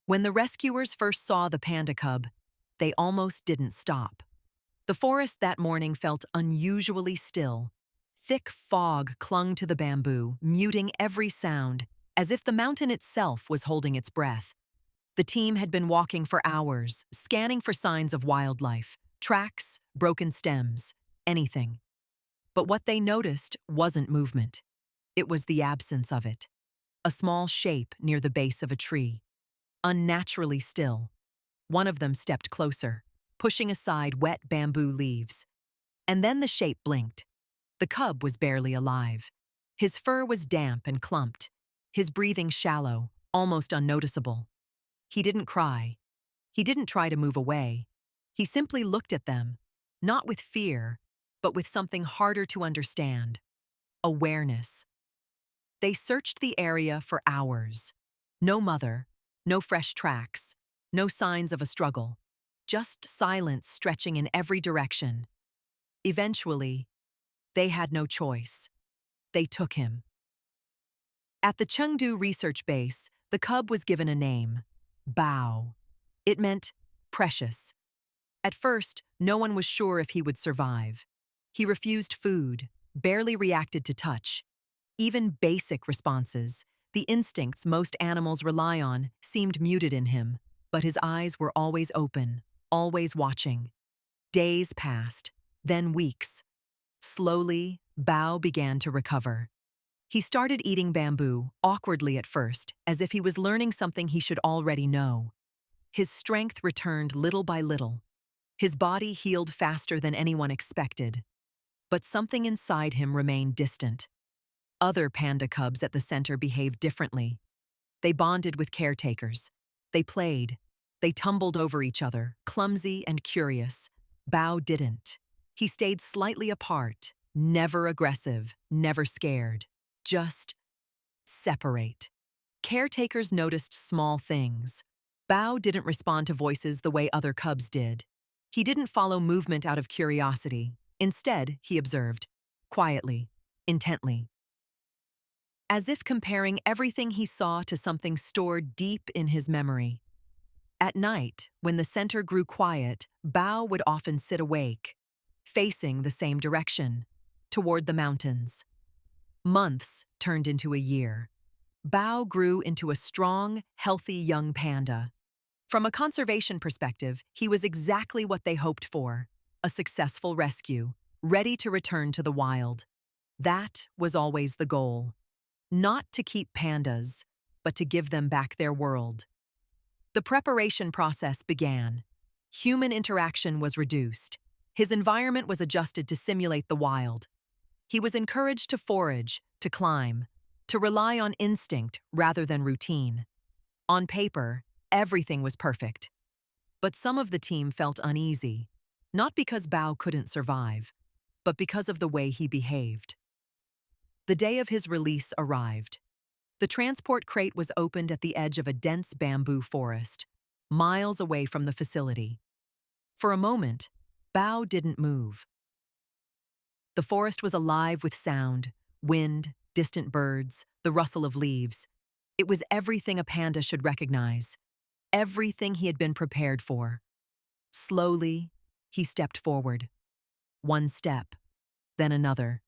When the rescuers first saw the panda cub, they almost didn't stop. The forest that morning felt unusually still. Thick fog clung to the bamboo, muting every sound, as if the mountain itself was holding its breath. The team had been walking for hours, scanning for signs of wildlife, tracks, broken stems, anything. But what they noticed wasn't movement. It was the absence of it. A small shape near the base of a tree. Unnaturally still. One of them stepped closer, pushing aside wet bamboo leaves. And then the shape blinked. The cub was barely alive. His fur was damp and clumped, his breathing shallow, almost unnoticeable. He didn't cry. He didn't try to move away. He simply looked at them, not with fear, but with something harder to understand. Awareness. They searched the area for hours. No mother, no fresh tracks, no signs of a struggle. Just silence stretching in every direction. Eventually, they had no choice. They took him. At the Chengdu research base, the cub was given a name, Bao. It meant precious. At first, no one was sure if he would survive. He refused food, barely reacted to touch. Even basic responses, the instincts most animals rely on, seemed muted in him, but his eyes were always open, always watching. Days passed, then weeks. Slowly, Bao began to recover. He started eating bamboo, awkwardly at first, as if he was learning something he should already know. His strength returned little by little. His body healed faster than anyone expected. But something inside him remained distant. Other panda cubs at the center behaved differently. They bonded with caretakers. They played. They tumbled over each other, clumsy and curious. Bao didn't. He stayed slightly apart, never aggressive, never scared. Just separate. Caretakers noticed small things. Bao didn't respond to voices the way other cubs did. He didn't follow movement out of curiosity. Instead, he observed, quietly, intently. As if comparing everything he saw to something stored deep in his memory. At night, when the center grew quiet, Bao would often sit awake, facing the same direction, toward the mountains. Months turned into a year. Bao grew into a strong, healthy young panda. From a conservation perspective, he was exactly what they hoped for, a successful rescue, ready to return to the wild. That was always the goal. Not to keep pandas, but to give them back their world. The preparation process began. Human interaction was reduced. His environment was adjusted to simulate the wild. He was encouraged to forage, to climb, to rely on instinct rather than routine. On paper, everything was perfect. But some of the team felt uneasy, not because Bao couldn't survive, but because of the way he behaved. The day of his release arrived. The transport crate was opened at the edge of a dense bamboo forest, miles away from the facility. For a moment, Bao didn't move. The forest was alive with sound, wind, distant birds, the rustle of leaves. It was everything a panda should recognize, everything he had been prepared for. Slowly, he stepped forward. One step, then another.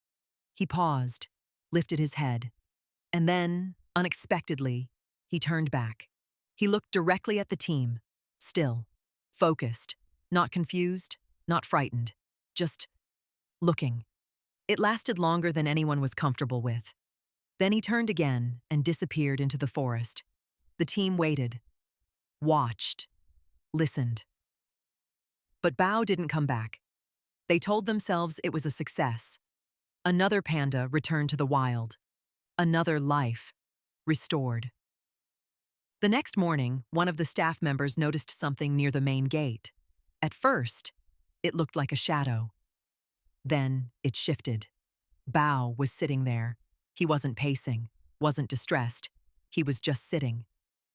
He paused, lifted his head, and then, unexpectedly, he turned back. He looked directly at the team, still, focused, not confused, not frightened, just looking. It lasted longer than anyone was comfortable with. Then he turned again and disappeared into the forest. The team waited, watched, listened. But Bao didn't come back. They told themselves it was a success. Another panda returned to the wild. Another life restored. The next morning, one of the staff members noticed something near the main gate. At first, it looked like a shadow. Then it shifted. Bao was sitting there. He wasn't pacing, wasn't distressed. He was just sitting,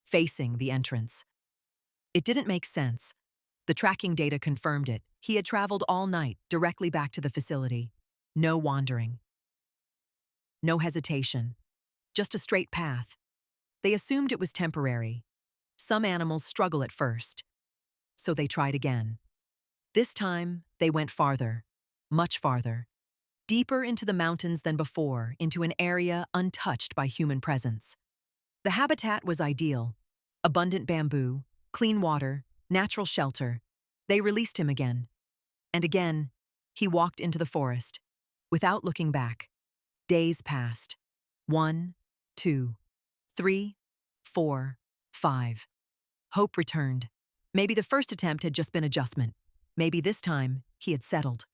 facing the entrance. It didn't make sense. The tracking data confirmed it. He had traveled all night, directly back to the facility. No wandering. No hesitation. Just a straight path. They assumed it was temporary. Some animals struggle at first, so they tried again. This time, they went farther, much farther, deeper into the mountains than before, into an area untouched by human presence. The habitat was ideal: abundant bamboo, clean water, natural shelter. They released him again. And again, he walked into the forest, without looking back. Days passed. 1, 2, 3, 4, 5. Hope returned. Maybe the first attempt had just been adjustment. Maybe this time, he had settled.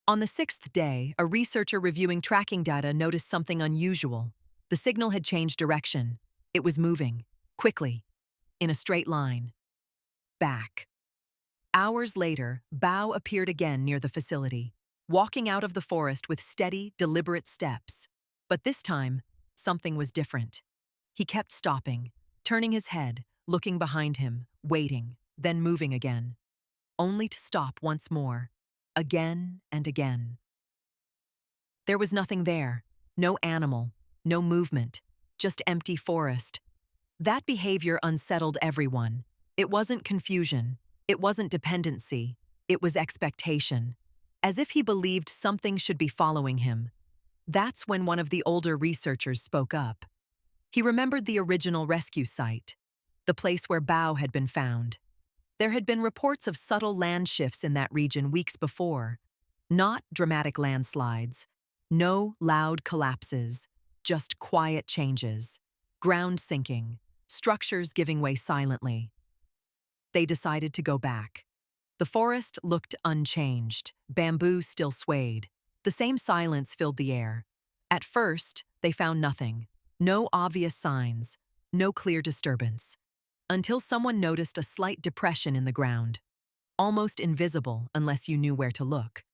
On the 6th day, a researcher reviewing tracking data noticed something unusual. The signal had changed direction. It was moving, quickly, in a straight line. Back. Hours later, Bao appeared again near the facility, walking out of the forest with steady, deliberate steps. But this time, something was different. He kept stopping, turning his head, looking behind him, waiting, then moving again, only to stop once more, again and again. There was nothing there, no animal, no movement, just empty forest. That behavior unsettled everyone. It wasn't confusion, it wasn't dependency, it was expectation, as if he believed something should be following him. That's when one of the older researchers spoke up. He remembered the original rescue site, the place where Bao had been found. There had been reports of subtle land shifts in that region weeks before. Not dramatic landslides, no loud collapses, just quiet changes, ground sinking, structures giving way silently. They decided to go back. The forest looked unchanged, bamboo still swayed. The same silence filled the air. At first, they found nothing, no obvious signs, no clear disturbance, until someone noticed a slight depression in the ground, almost invisible unless you knew where to look.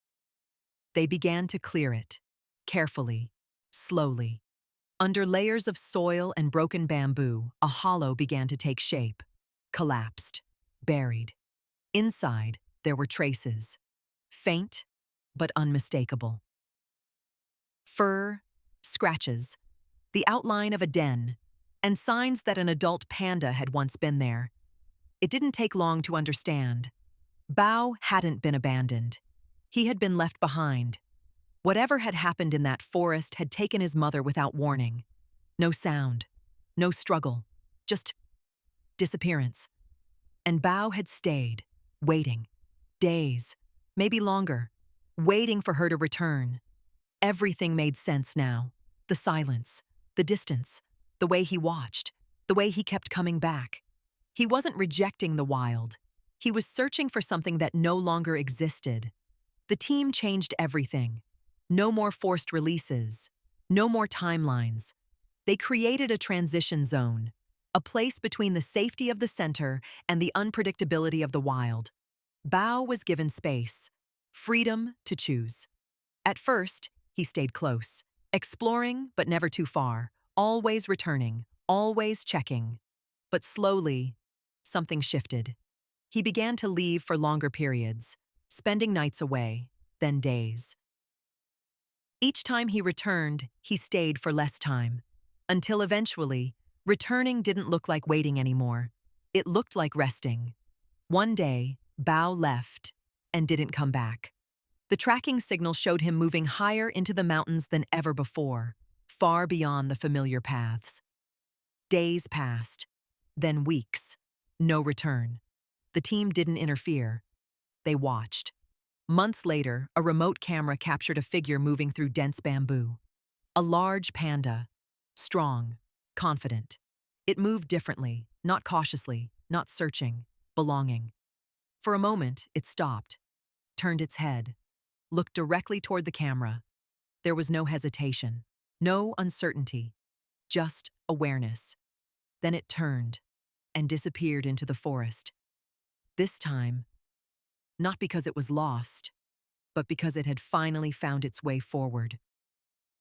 They began to clear it, carefully, slowly. Under layers of soil and broken bamboo, a hollow began to take shape, collapsed, buried. Inside, there were traces, faint but unmistakable. Fur, scratches, the outline of a den, and signs that an adult panda had once been there. It didn't take long to understand. Bao hadn't been abandoned. He had been left behind. Whatever had happened in that forest had taken his mother without warning. No sound, no struggle, just disappearance. And Bao had stayed, waiting, days, maybe longer, waiting for her to return. Everything made sense now. The silence, the distance, the way he watched, the way he kept coming back. He wasn't rejecting the wild. He was searching for something that no longer existed. The team changed everything. No more forced releases. No more timelines. They created a transition zone, a place between the safety of the center and the unpredictability of the wild. Bao was given space, freedom to choose. At first, he stayed close, exploring but never too far, always returning, always checking. But slowly, something shifted. He began to leave for longer periods, spending nights away, then days. Each time he returned, he stayed for less time, until eventually, returning didn't look like waiting anymore. It looked like resting. One day, Bao left and didn't come back. The tracking signal showed him moving higher into the mountains than ever before, far beyond the familiar paths. Days passed, then weeks. No return. The team didn't interfere. They watched. Months later, a remote camera captured a figure moving through dense bamboo. A large panda, strong, confident. It moved differently, not cautiously, not searching, belonging. For a moment, it stopped, turned its head, looked directly toward the camera. There was no hesitation, no uncertainty, just awareness. Then it turned and disappeared into the forest. This time, not because it was lost, but because it had finally found its way forward.